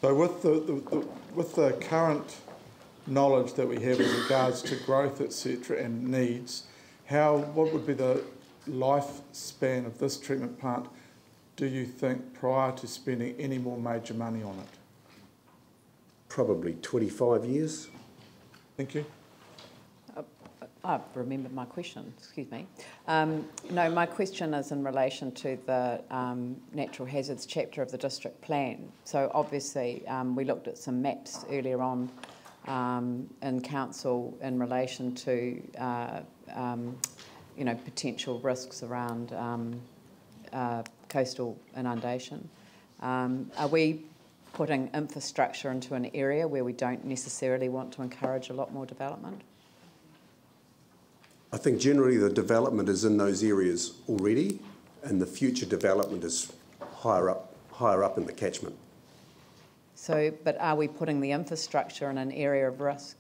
So with the current knowledge that we have with regards to growth, etc., and needs, what would be the lifespan of this treatment plant, do you think, prior to spending any more major money on it? Probably 25 years. Thank you. I remembered my question, excuse me. No, my question is in relation to the natural hazards chapter of the district plan. So obviously we looked at some maps earlier on in council in relation to potential risks around coastal inundation. Are we putting infrastructure into an area where we don't necessarily want to encourage a lot more development? I think generally the development is in those areas already, and the future development is higher up in the catchment. So, but are we putting the infrastructure in an area of risk?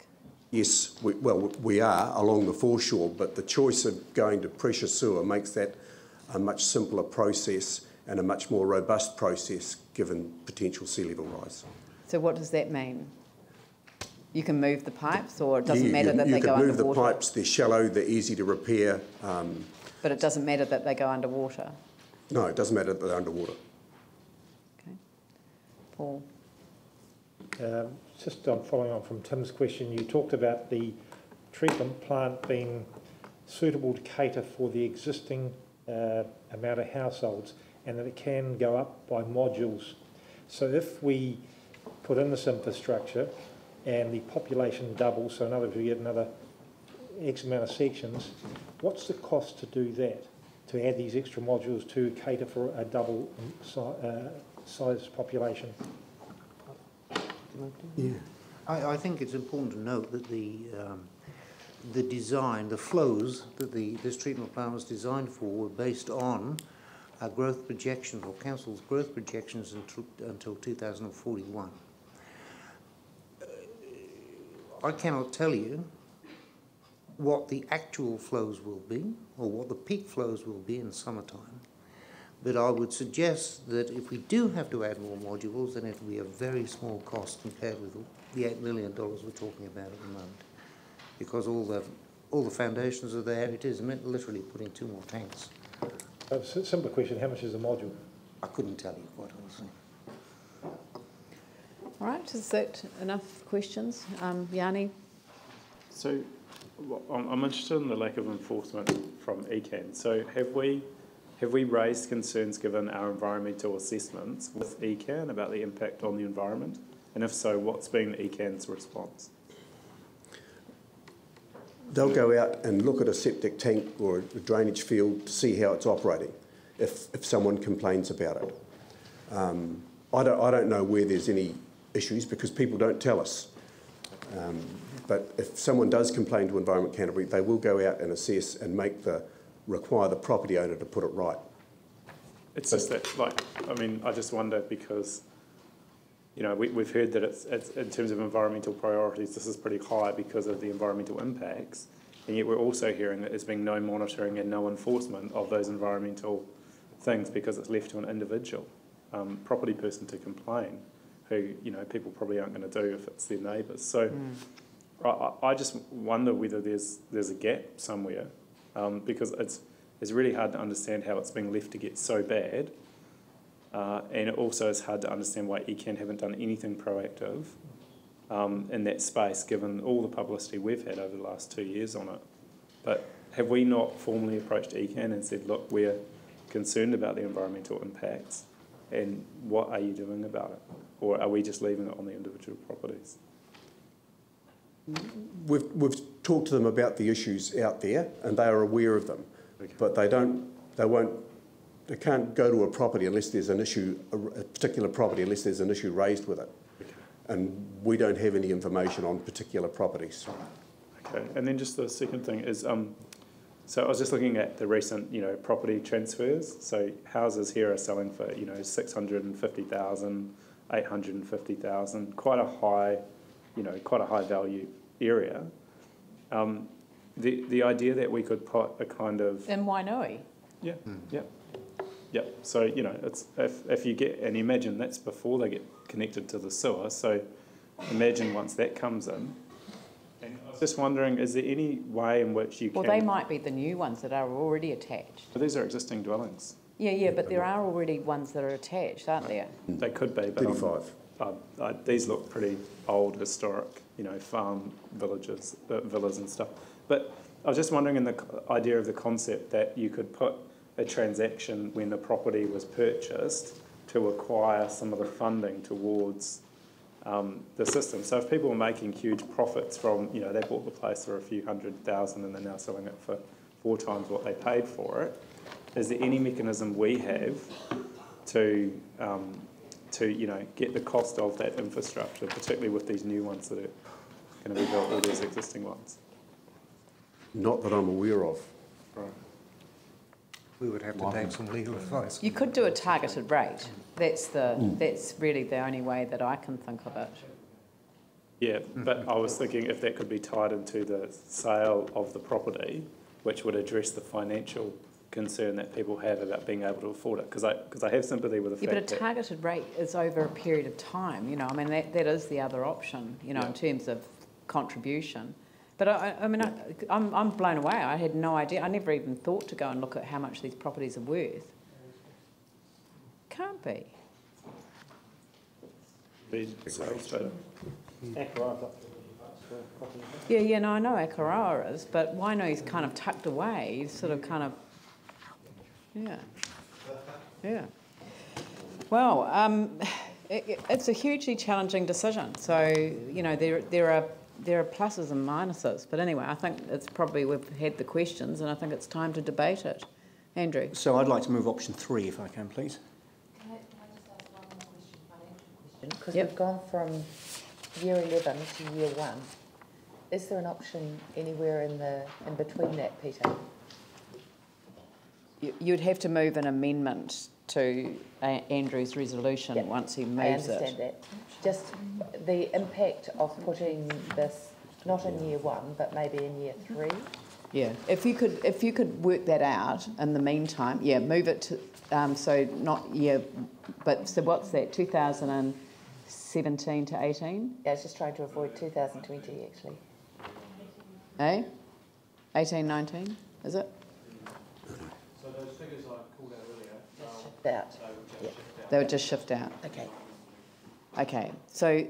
Yes, we are along the foreshore, but the choice of going to pressure sewer makes that a much simpler process and a much more robust process given potential sea level rise. So what does that mean? You can move the pipes, or it doesn't matter that they go underwater? You can move the pipes, they're shallow, they're easy to repair. But it doesn't matter that they go underwater? No, it doesn't matter that they're underwater. Okay. Paul? Just following on from Tim's question, you talked about the treatment plant being suitable to cater for the existing amount of households, and that it can go up by modules. So if we put in this infrastructure and the population doubles, so in other words we get another X amount of sections, what's the cost to do that, to add these extra modules to cater for a double size population? Yeah. I think it's important to note that the design, the flows that this treatment plant was designed for were based on our growth projections, or council's growth projections until 2041. I cannot tell you what the actual flows will be, or what the peak flows will be in summertime, but I would suggest that if we do have to add more modules, then it will be a very small cost compared with the $8 million we're talking about at the moment, because all the foundations are there. It is literally putting 2 more tanks. A simple question: how much is the module? I couldn't tell you, quite honestly. All right, is that enough questions? Yanni? So I'm interested in the lack of enforcement from ECAN. So have we raised concerns given our environmental assessments with ECAN about the impact on the environment? And if so, what's been ECAN's response? They'll go out and look at a septic tank or a drainage field to see how it's operating if someone complains about it. I don't know where there's any issues because people don't tell us. But if someone does complain to Environment Canterbury, they will go out and assess and require the property owner to put it right. It's just that, I just wonder because, we've heard that it's in terms of environmental priorities, this is pretty high because of the environmental impacts, and yet we're also hearing that there's been no monitoring and no enforcement of those environmental things because it's left to an individual property person to complain, who people probably aren't going to do if it's their neighbours. So I just wonder whether there's a gap somewhere, because it's really hard to understand how it's being left to get so bad. And it also is hard to understand why ECAN haven't done anything proactive in that space, given all the publicity we've had over the last 2 years on it. But have we not formally approached ECAN and said, look, we're concerned about the environmental impacts, and what are you doing about it? Or are we just leaving it on the individual properties? We've talked to them about the issues out there, and they are aware of them. Okay. But they can't go to a property unless there's an issue, a particular property, unless there's an issue raised with it. Okay. And we don't have any information on particular properties. Okay, and then just the second thing is, so I was just looking at the recent, property transfers. So houses here are selling for, 650,000, 850,000, quite a high value area. The idea that we could put a kind of... In Wainui? Yeah, yeah. Yep. So, you know, it's if you get, and imagine that's before they get connected to the sewer. So imagine once that comes in. And I was just wondering, is there any way in which you can... Well, they might be the new ones that are already attached. But these are existing dwellings. Yeah, but there are already ones that are attached, aren't there? They could be, but 35. these look pretty old, historic, you know, farm villages, villas and stuff. But I was just wondering in the idea of the concept that you could put a transaction when the property was purchased to acquire some of the funding towards the system. So if people were making huge profits from, you know, they bought the place for a few $100,000 and they're now selling it for 4 times what they paid for it, is there any mechanism we have to you know, get the cost of that infrastructure, particularly with these new ones that are going to be built, all these existing ones? Not that I'm aware of. Right. We would have to take some legal advice. You could do a targeted rate. That's really the only way that I can think of it. Yeah, but I was thinking if that could be tied into the sale of the property, which would address the financial concern that people have about being able to afford it, because I have sympathy with the fact that... Yeah, but a targeted rate is over a period of time, you know. I mean, that is the other option, you know, in terms of contribution. But I'm blown away. I had no idea. I never even thought to go and look at how much these properties are worth. Can't be. Yeah, no, I know Akaroa is, but Wainui's kind of tucked away. He's sort of kind of... Yeah. Well, it's a hugely challenging decision. So, you know, there are pluses and minuses. But anyway, I think it's probably we've had the questions and I think it's time to debate it. Andrew? So I'd like to move option 3, if I can, please. Can I just ask one more question, financial question? Because we've gone from year 11 to year 1. Is there an option anywhere in between that, Peter? You'd have to move an amendment to Andrew's resolution once he moves it. I understand that. Just the impact of putting this not in year 1, but maybe in year 3. Yeah, if you could work that out in the meantime, yeah, move it to so not year, but so what's that? 2017 to 18? Yeah, I was just trying to avoid 2020 actually. 18, 19, is it? So those figures I called out earlier, They would Just shift out. Okay. Okay, so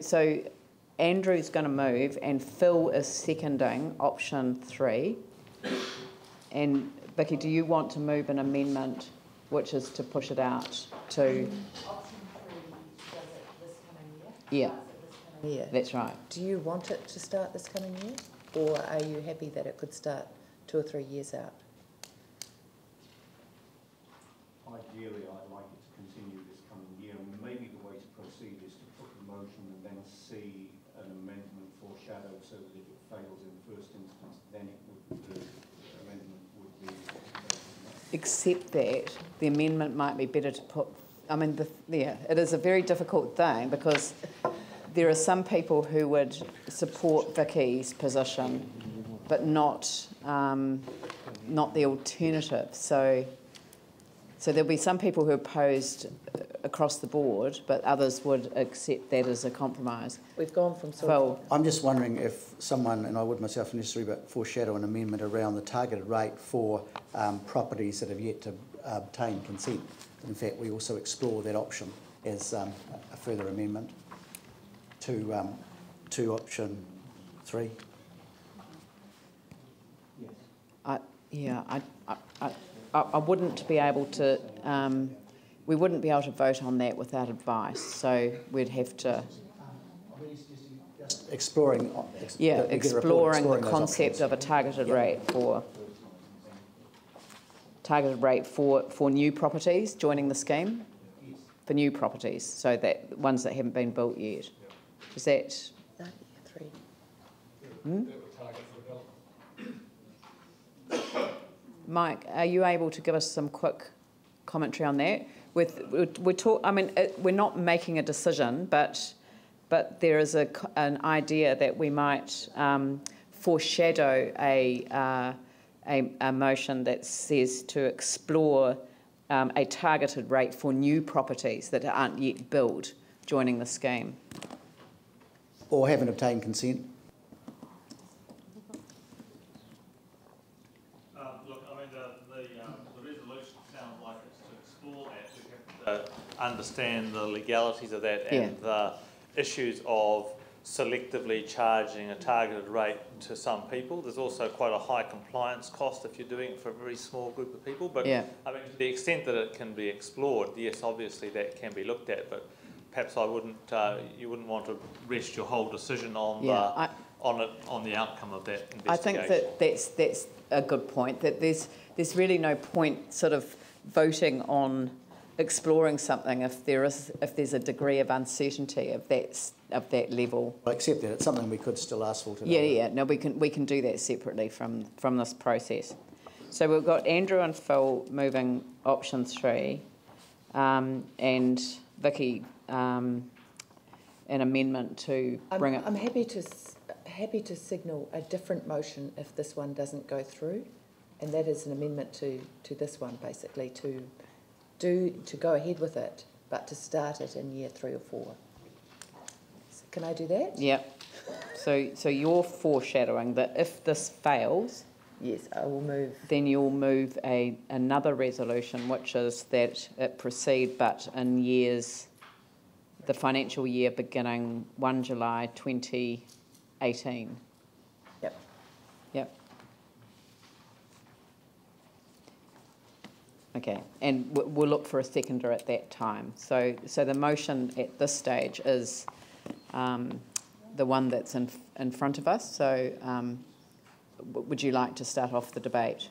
Andrew's going to move and Phil is seconding option 3. And Vicky, do you want to move an amendment which is to push it out to... Option 3, does it this coming year? Yeah, that's right. Do you want it to start this coming year? Or are you happy that it could start 2 or 3 years out? Ideally, I'd like it to continue this coming year, and maybe the way to proceed is to put the motion and then see an amendment foreshadowed so that if it fails in the first instance, then the amendment would be... Except that the amendment might be better to put... I mean, it is a very difficult thing because there are some people who would support Vicky's position but not the alternative. So there'll be some people who are opposed across the board, but others would accept that as a compromise. We've gone from Phil. I'm just wondering if someone, and I would myself necessarily, but foreshadow an amendment around the targeted rate for properties that have yet to obtain consent. In fact, we also explore that option as a further amendment to option 3. I wouldn't be able to... we wouldn't be able to vote on that without advice, so we'd have to... Exploring the concept of a targeted rate for new properties joining the scheme, for new properties, so that ones that haven't been built yet. Is that... 3. Mike, are you able to give us some quick commentary on that? We're not making a decision, but there is an idea that we might foreshadow a motion that says to explore a targeted rate for new properties that aren't yet built joining the scheme. Or haven't obtained consent. Look, I mean, the resolution sounds like it's to explore that. We have to understand the legalities of that and the issues of selectively charging a targeted rate to some people. There's also quite a high compliance cost if you're doing it for a very small group of people. But I mean, to the extent that it can be explored, yes, obviously that can be looked at. But perhaps I wouldn't. You wouldn't want to rest your whole decision on on the outcome of that investigation. I think that that's a good point. That there's really no point sort of voting on exploring something if there's a degree of uncertainty of that level. Except that it's something we could still ask for today. Yeah. No, we can do that separately from this process. So we've got Andrew and Phil moving option 3, and Vicky an amendment to bring it. I'm happy to signal a different motion if this one doesn't go through, and that is an amendment to this one, basically to go ahead with it, but to start it in year 3 or 4. So can I do that? Yeah. So you're foreshadowing that if this fails, yes, I will move. Then you'll move another resolution, which is that it proceed, but in years, the financial year beginning 1 July 2018. Yep. Okay, and we'll look for a seconder at that time. So the motion at this stage is the one that's in front of us. So would you like to start off the debate?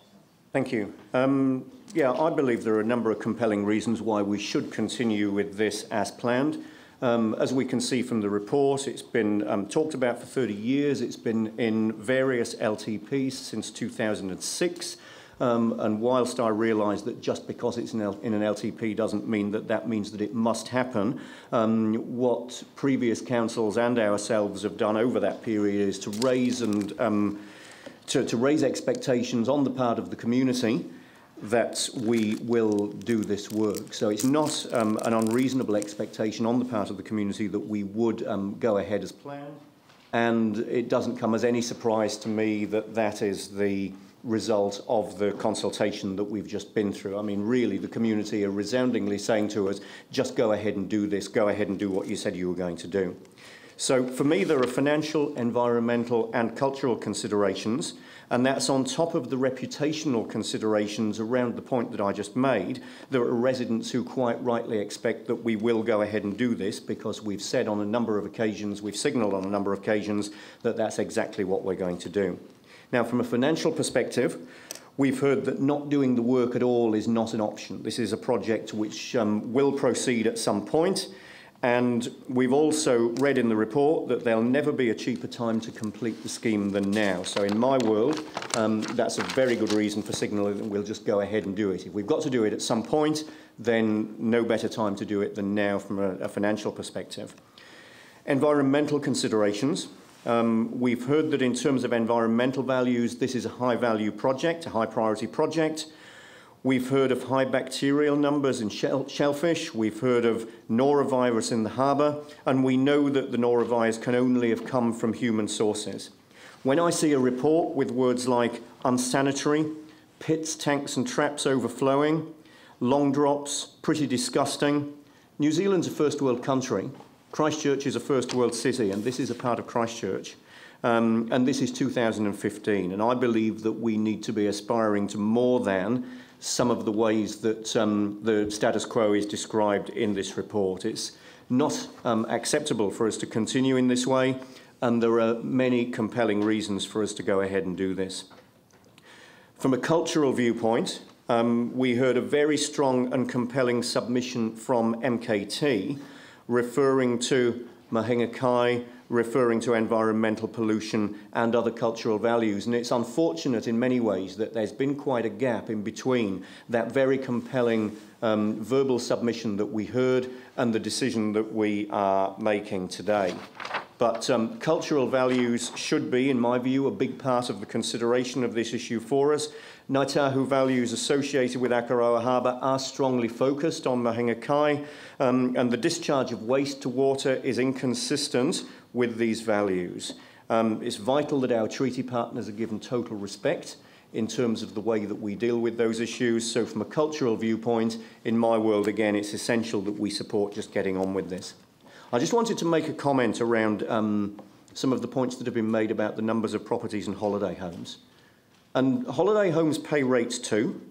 Thank you. I believe there are a number of compelling reasons why we should continue with this as planned. As we can see from the report, it's been talked about for 30 years. It's been in various LTPs since 2006. And whilst I realise that just because it's in an LTP doesn't mean that means that it must happen, what previous councils and ourselves have done over that period is to raise to raise expectations on the part of the community that we will do this work. So it's not an unreasonable expectation on the part of the community that we would go ahead as planned. And it doesn't come as any surprise to me that that is the result of the consultation that we've just been through. I mean, really, the community are resoundingly saying to us, just go ahead and do this, go ahead and do what you said you were going to do. So for me, there are financial, environmental and cultural considerations, and that's on top of the reputational considerations around the point that I just made. There are residents who quite rightly expect that we will go ahead and do this because we've said on a number of occasions, we've signalled on a number of occasions that that's exactly what we're going to do. Now, from a financial perspective, we've heard that not doing the work at all is not an option. This is a project which will proceed at some point, and we've also read in the report that there'll never be a cheaper time to complete the scheme than now. So in my world, that's a very good reason for signalling that we'll just go ahead and do it. If we've got to do it at some point, then no better time to do it than now from a financial perspective. Environmental considerations. We've heard that in terms of environmental values, this is a high-value project, a high-priority project. We've heard of high bacterial numbers in shellfish. We've heard of norovirus in the harbour, and we know that the norovirus can only have come from human sources. When I see a report with words like unsanitary, pits, tanks and traps overflowing, long drops, pretty disgusting, New Zealand's a first world country. Christchurch is a first world city, and this is a part of Christchurch. And this is 2015, and I believe that we need to be aspiring to more than some of the ways that the status quo is described in this report. It's not acceptable for us to continue in this way, and there are many compelling reasons for us to go ahead and do this. From a cultural viewpoint, we heard a very strong and compelling submission from MKT referring to Mahinga Kai, referring to environmental pollution and other cultural values. And it's unfortunate in many ways that there's been quite a gap in between that very compelling verbal submission that we heard and the decision that we are making today. But cultural values should be, in my view, a big part of the consideration of this issue for us. Ngāi Tahu values associated with Akaroa Harbour are strongly focused on Mahinga Kai, and the discharge of waste to water is inconsistent with these values. It's vital that our treaty partners are given total respect in terms of the way that we deal with those issues. So from a cultural viewpoint, in my world, again, it's essential that we support just getting on with this. I just wanted to make a comment around some of the points that have been made about the numbers of properties and holiday homes. And holiday homes pay rates too.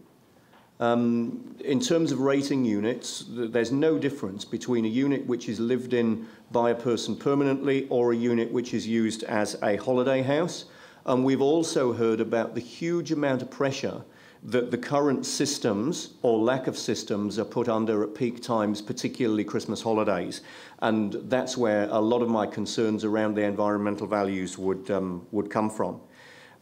In terms of rating units, there's no difference between a unit which is lived in by a person permanently or a unit which is used as a holiday house. And we've also heard about the huge amount of pressure that the current systems or lack of systems are put under at peak times, particularly Christmas holidays. And that's where a lot of my concerns around the environmental values would come from.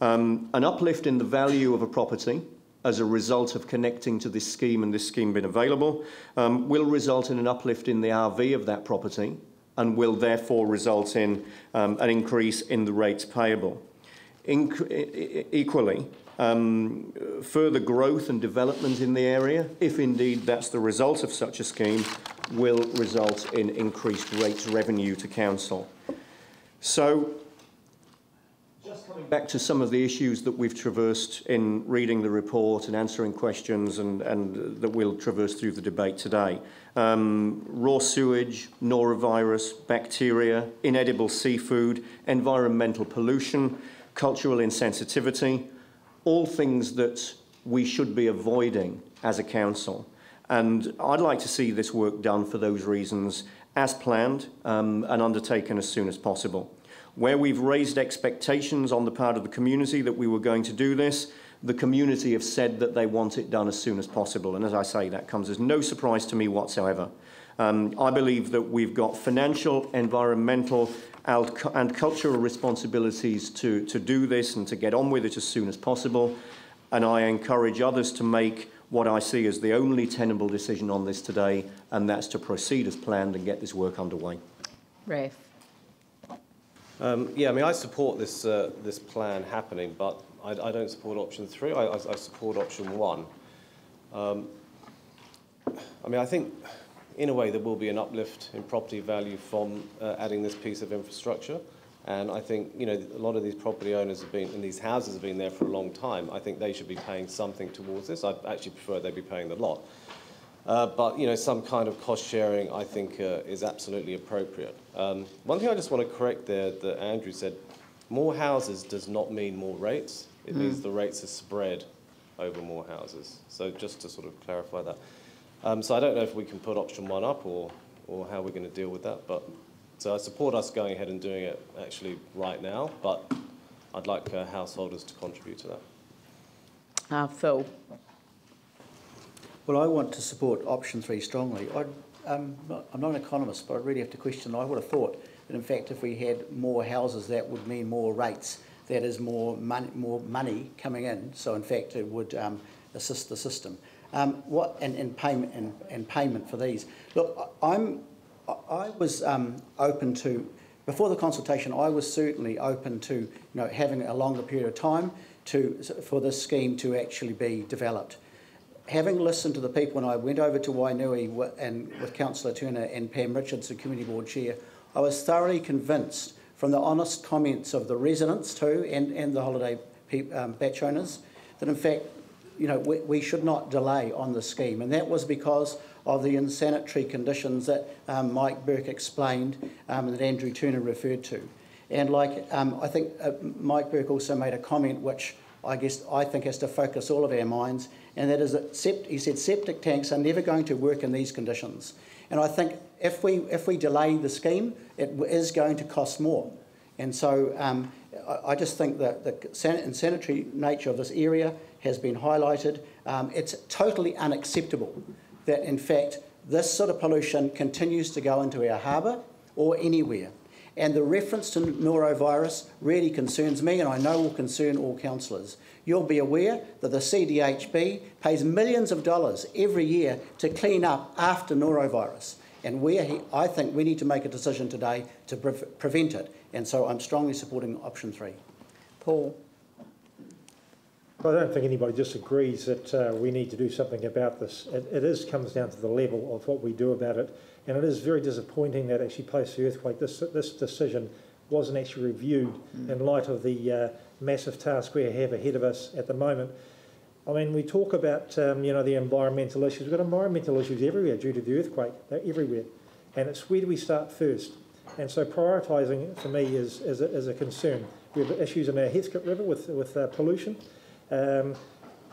An uplift in the value of a property as a result of connecting to this scheme and this scheme being available will result in an uplift in the RV of that property and will therefore result in an increase in the rates payable. Equally, further growth and development in the area, if indeed that's the result of such a scheme, will result in increased rates revenue to council. So, just coming back to some of the issues that we've traversed in reading the report and answering questions and that we'll traverse through the debate today. Raw sewage, norovirus, bacteria, inedible seafood, environmental pollution, cultural insensitivity, all things that we should be avoiding as a council. And I'd like to see this work done for those reasons as planned and undertaken as soon as possible. Where we've raised expectations on the part of the community that we were going to do this, the community have said that they want it done as soon as possible. And as I say, that comes as no surprise to me whatsoever. I believe that we've got financial, environmental, and cultural responsibilities to do this and to get on with it as soon as possible. And I encourage others to make what I see as the only tenable decision on this today, and that's to proceed as planned and get this work underway. Raf. Yeah, I mean, I support this this plan happening, but I don't support option 3. I support option 1. I mean, I think in a way there will be an uplift in property value from adding this piece of infrastructure, and I think, you know, a lot of these property owners have been, and these houses have been there for a long time. I think they should be paying something towards this. I actually prefer they be paying the lot. But, you know, some kind of cost sharing, I think, is absolutely appropriate. One thing I just want to correct there that Andrew said, more houses does not mean more rates. It means the rates are spread over more houses. So just to sort of clarify that. So I don't know if we can put option 1 up or how we're going to deal with that. But so I support us going ahead and doing it actually right now, but I'd like householders to contribute to that. Phil. Well, I want to support option 3 strongly. I'm not an economist, but I really have to question. I would have thought that, in fact, if we had more houses, that would mean more rates. That is more money coming in. So, in fact, it would assist the system. And payment for these. Look, I was open to, before the consultation, I was certainly open to, you know, having a longer period of time for this scheme to actually be developed. Having listened to the people, when I went over to Wainui with Councillor Turner and Pam Richards, the Community Board Chair, I was thoroughly convinced from the honest comments of the residents too and the holiday batch owners that, in fact, you know, we should not delay on the scheme, and that was because of the unsanitary conditions that Mike Burke explained and that Andrew Turner referred to. And like I think Mike Burke also made a comment which I think has to focus all of our minds, and that is that he said septic tanks are never going to work in these conditions. And I think if we delay the scheme, it is going to cost more. And so I just think that the sanitary nature of this area has been highlighted. It's totally unacceptable that, in fact, this sort of pollution continues to go into our harbour or anywhere. And the reference to norovirus really concerns me, and I know will concern all councillors. You'll be aware that the CDHB pays millions of dollars every year to clean up after norovirus. And I think we need to make a decision today to prevent it. And so I'm strongly supporting option 3. Paul? I don't think anybody disagrees that we need to do something about this. It comes down to the level of what we do about it, and it is very disappointing that actually post the earthquake, this decision wasn't actually reviewed in light of the massive task we have ahead of us at the moment. I mean, we talk about the environmental issues. We've got environmental issues everywhere due to the earthquake. They're everywhere, and it's where do we start first? And so prioritising for me is a concern. We have issues in our Heathcote River with pollution.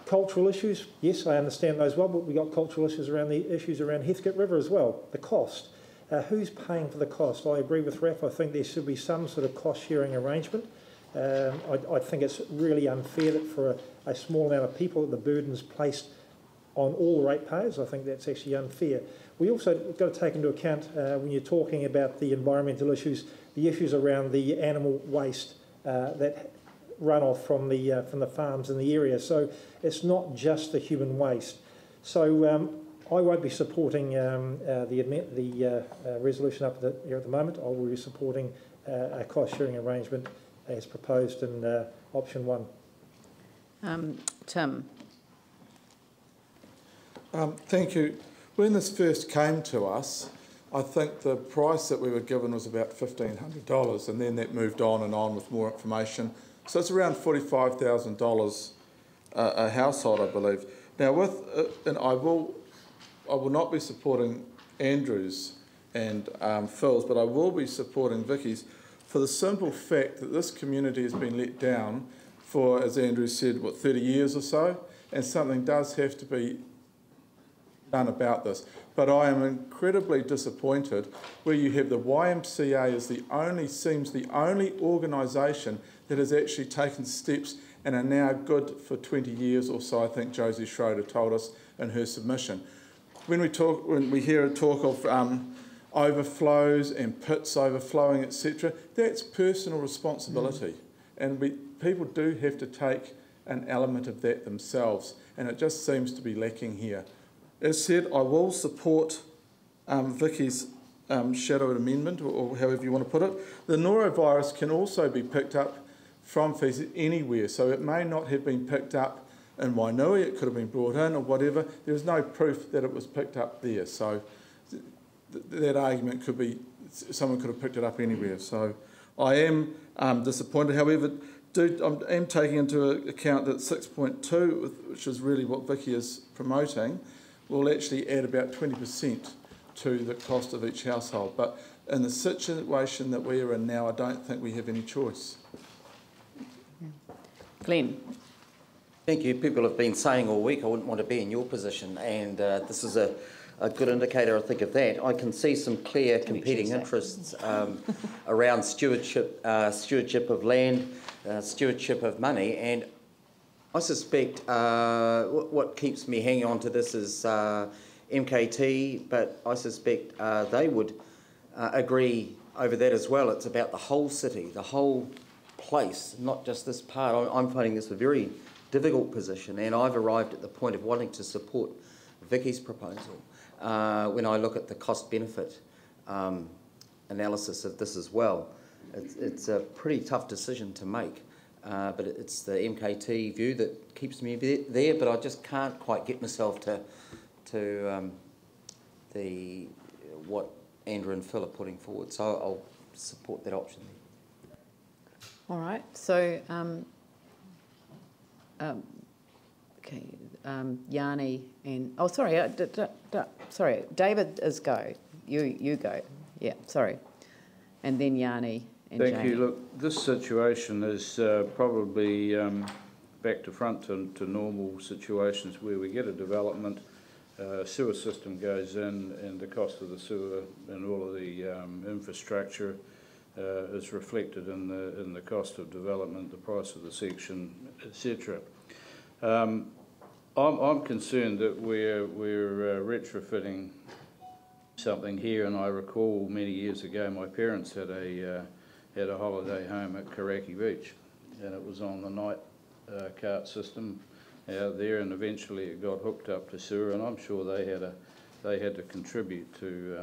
Cultural issues, yes, I understand those well, but we've got cultural issues around Heathcote River as well. The cost. Who's paying for the cost? I agree with Raph. I think there should be some sort of cost-sharing arrangement. I think it's really unfair that for a small amount of people that the burden's placed on all the ratepayers. I think that's actually unfair. We also got to take into account when you're talking about the environmental issues, the issues around the animal waste that run off from the farms in the area. So it's not just the human waste. So I won't be supporting the resolution up here at the moment. I will be supporting a cost-sharing arrangement as proposed in option 1. Tim? Thank you. When this first came to us, I think the price that we were given was about $1,500, and then that moved on with more information. So it's around $45,000 a household, I believe. Now, and I will not be supporting Andrew's and Phil's, but I will be supporting Vicky's for the simple fact that this community has been let down for, as Andrew said, 30 years or so, and something does have to be done about this. But I am incredibly disappointed where you have the YMCA as seems the only organisation that has actually taken steps and are now good for 20 years or so, I think Josie Schroeder told us in her submission. When we hear talk of overflows and pits overflowing, etc., that's personal responsibility. And people do have to take an element of that themselves, and it just seems to be lacking here. As said, I will support Vicky's shadowed amendment, or however you want to put it. The norovirus can also be picked up from faeces anywhere, so it may not have been picked up in Wainui, it could have been brought in or whatever. There's no proof that it was picked up there, so that argument could be someone could have picked it up anywhere. So I am disappointed. However, I am taking into account that 6.2, which is really what Vicky is promoting, will actually add about 20% to the cost of each household. But in the situation that we are in now, I don't think we have any choice. Glenn? Thank you. People have been saying all week I wouldn't want to be in your position, and this is a good indicator, I think, of that. I can see some clear competing interests around stewardship of land, stewardship of money, and I suspect what keeps me hanging on to this is MKT, but I suspect they would agree over that as well. It's about the whole city, the whole place, not just this part. I'm finding this a very difficult position, and I've arrived at the point of wanting to support Vicky's proposal when I look at the cost-benefit analysis of this as well. It's a pretty tough decision to make, but it's the MKT view that keeps me there, but I just can't quite get myself to what Andrew and Phil are putting forward, so I'll support that option there. All right, so Yanni and sorry, David is go. You go. Yeah, sorry, and then Yanni and Thank Jamie. you. Look, this situation is probably back to front to normal situations where we get a development, sewer system goes in, and the cost of the sewer and all of the infrastructure is reflected in the cost of development, the price of the section, etc. I'm concerned that we're retrofitting something here, and I recall many years ago my parents had a holiday home at Karaki Beach, and it was on the night cart system out there, and eventually it got hooked up to sewer, and I'm sure they they had to contribute to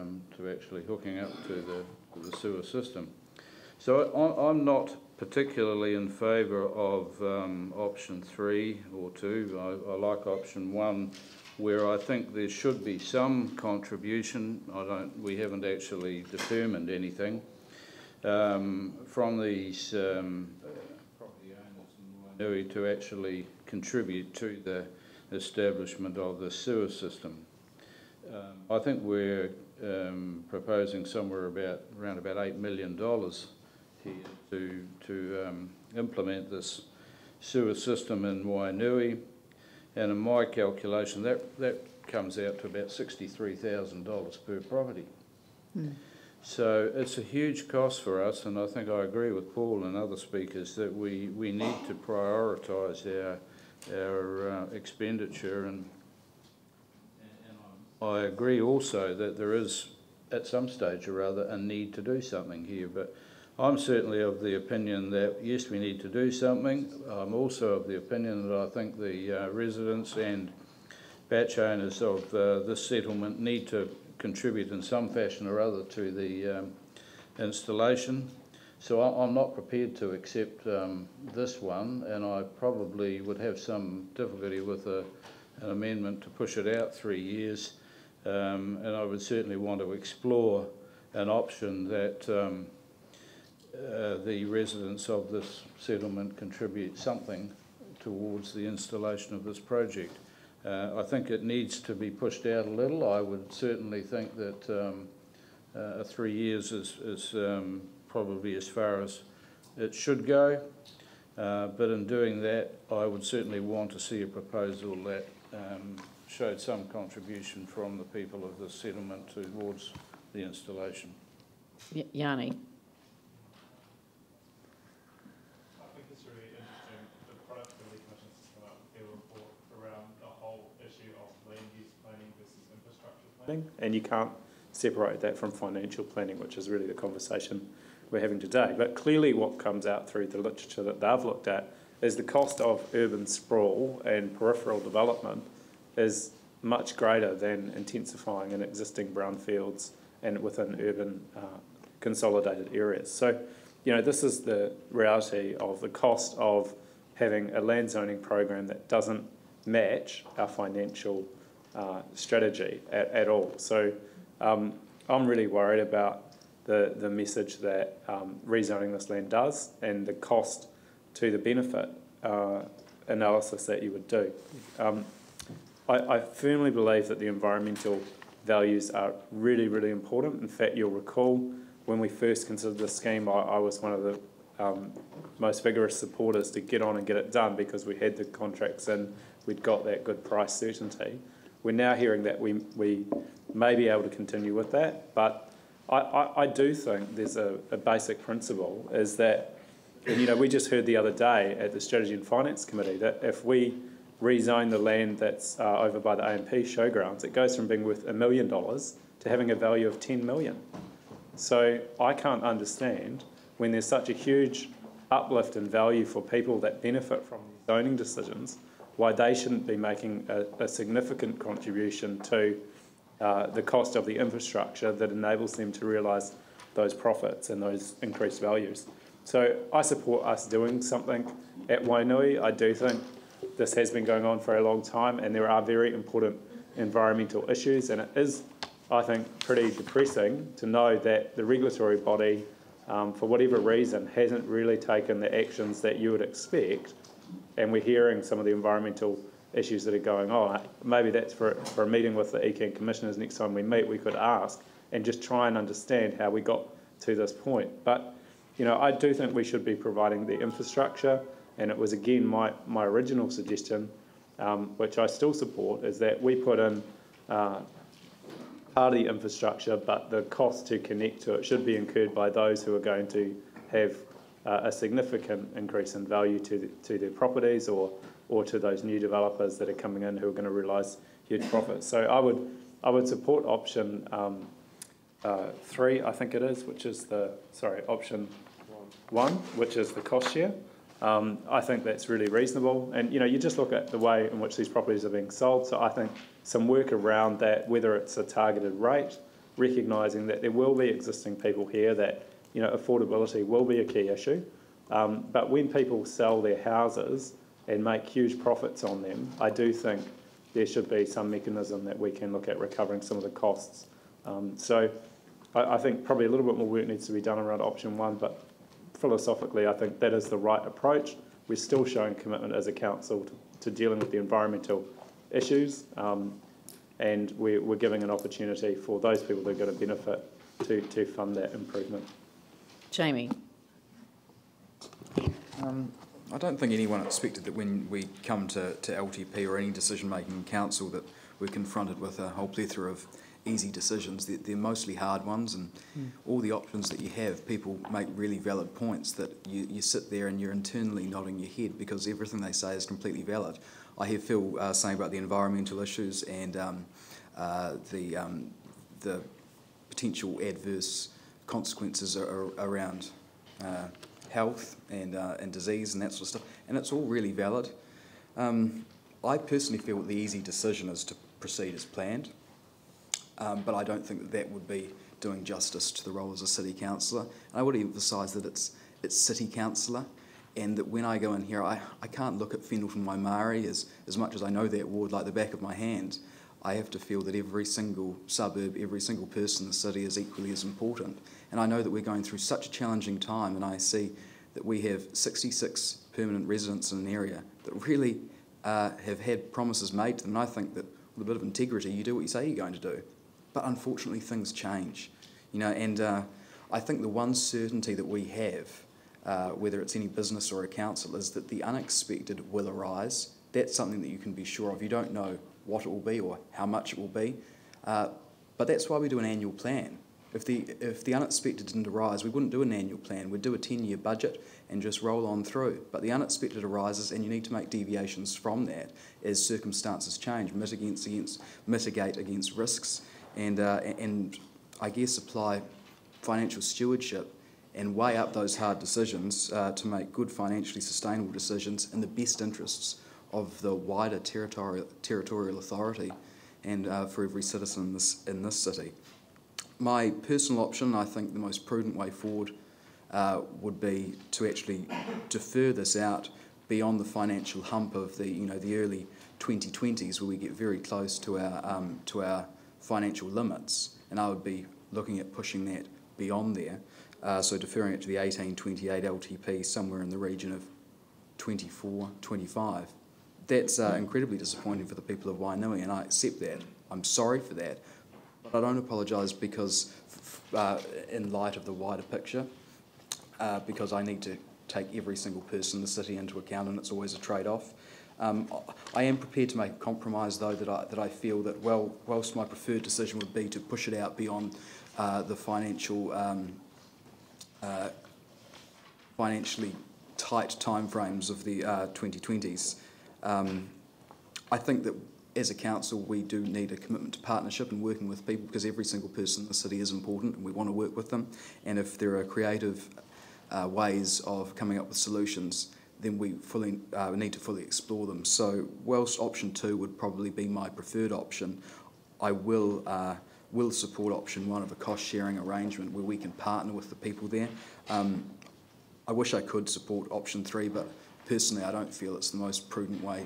actually hooking up to the sewer system. So I'm not particularly in favour of option 3 or 2. I like option 1, where I think there should be some contribution. We haven't actually determined anything from these property owners in Wainui to actually contribute to the establishment of the sewer system. I think we're proposing somewhere around about $8 million here to implement this sewer system in Wainui, and in my calculation that comes out to about $63,000 per property. So it's a huge cost for us, and I think I agree with Paul and other speakers that we need to prioritise our expenditure, and I agree also that there is, at some stage or other, a need to do something here. But I'm certainly of the opinion that, yes, we need to do something. I'm also of the opinion that I think the residents and batch owners of this settlement need to contribute in some fashion or other to the installation. So I'm not prepared to accept this one, and I probably would have some difficulty with an amendment to push it out 3 years. And I would certainly want to explore an option that the residents of this settlement contribute something towards the installation of this project. I think it needs to be pushed out a little. I would certainly think that 3 years is probably as far as it should go. But in doing that, I would certainly want to see a proposal that showed some contribution from the people of the settlement towards the installation. Yanni. I think it's really interesting, the productivity commission has come up with their report around the whole issue of land use planning versus infrastructure planning, and you can't separate that from financial planning, which is really the conversation we're having today. But clearly what comes out through the literature that they've looked at is the cost of urban sprawl and peripheral development is much greater than intensifying in existing brownfields and within urban consolidated areas. So, you know, this is the reality of the cost of having a land zoning program that doesn't match our financial strategy at all. So I'm really worried about the message that rezoning this land does and the cost to the benefit analysis that you would do. I firmly believe that the environmental values are really, really important. In fact, you'll recall when we first considered this scheme, I was one of the most vigorous supporters to get on and get it done because we had the contracts and we'd got that good price certainty. We're now hearing that we may be able to continue with that, but I do think there's a basic principle is that, and you know, we just heard the other day at the Strategy and Finance Committee that if we rezone the land that's over by the AMP showgrounds, it goes from being worth $1 million to having a value of 10 million. So I can't understand when there's such a huge uplift in value for people that benefit from these zoning decisions, why they shouldn't be making a significant contribution to the cost of the infrastructure that enables them to realise those profits and those increased values. So I support us doing something at Wainui. I do think this has been going on for a long time and there are very important environmental issues, and it is, I think, pretty depressing to know that the regulatory body, for whatever reason, hasn't really taken the actions that you would expect, and we're hearing some of the environmental issues that are going on. Maybe that's for a meeting with the ECAN commissioners next time we meet, we could ask and just try and understand how we got to this point. But, you know, I do think we should be providing the infrastructure, and it was again my original suggestion, which I still support, is that we put in part of the infrastructure, but the cost to connect to it should be incurred by those who are going to have a significant increase in value to their properties or to those new developers that are coming in who are going to realise huge profits. So I would support option 3, I think it is, which is option 1, which is the cost share. I think that's really reasonable, and you know, you just look at the way in which these properties are being sold. So I think some work around that, whether it's a targeted rate, recognising that there will be existing people here, that affordability will be a key issue. But when people sell their houses and make huge profits on them, I do think there should be some mechanism that we can look at recovering some of the costs. So I think probably a little bit more work needs to be done around option 1, but philosophically I think that is the right approach. We're still showing commitment as a council to dealing with the environmental issues, and we're giving an opportunity for those people that are going to benefit to fund that improvement. Jamie. I don't think anyone expected that when we come to LTP or any decision-making in council that we're confronted with a whole plethora of easy decisions. They're mostly hard ones, and all the options that you have, people make really valid points that you sit there and you're internally nodding your head because everything they say is completely valid. I hear Phil saying about the environmental issues and the potential adverse consequences around health and disease and that sort of stuff, and it's all really valid. I personally feel that the easy decision is to proceed as planned, but I don't think that would be doing justice to the role as a city councillor. And I would emphasise that it's city councillor, and that when I go in here, I can't look at Fendleton Waimari as much as I know that ward like the back of my hand. I have to feel that every single suburb, every single person in the city is equally as important. And I know that we're going through such a challenging time, and I see that we have 66 permanent residents in an area that really have had promises made to them. And I think that with a bit of integrity, you do what you say you're going to do. But unfortunately, things change, and I think the one certainty that we have, whether it's any business or a council, is that the unexpected will arise. That's something that you can be sure of. You don't know what it will be or how much it will be, but that's why we do an annual plan. If the unexpected didn't arise, we wouldn't do an annual plan. We'd do a 10-year budget and just roll on through. But the unexpected arises, and you need to make deviations from that as circumstances change, mitigate against risks, and I guess apply financial stewardship and weigh up those hard decisions to make good financially sustainable decisions in the best interests of the wider territorial authority and for every citizen in this city. My personal option, I think the most prudent way forward would be to actually defer this out beyond the financial hump of the early 2020s, where we get very close to our financial limits, and I would be looking at pushing that beyond there, so deferring it to the 18-28 LTP, somewhere in the region of 24-25. That's incredibly disappointing for the people of Wainui, and I accept that. I'm sorry for that, but I don't apologise because, in light of the wider picture, because I need to take every single person in the city into account, and it's always a trade-off. I am prepared to make a compromise, though, that I feel that, whilst my preferred decision would be to push it out beyond the financially tight timeframes of the 2020s, I think that as a council we do need a commitment to partnership and working with people, because every single person in the city is important and we want to work with them, and if there are creative ways of coming up with solutions, then we need to fully explore them. So whilst option 2 would probably be my preferred option, I will support option 1 of a cost-sharing arrangement where we can partner with the people there. I wish I could support option 3, but personally I don't feel it's the most prudent way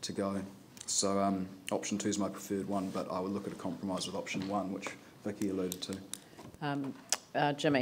to go. So option 2 is my preferred one, but I will look at a compromise with option 1, which Vicky alluded to. Jimmy.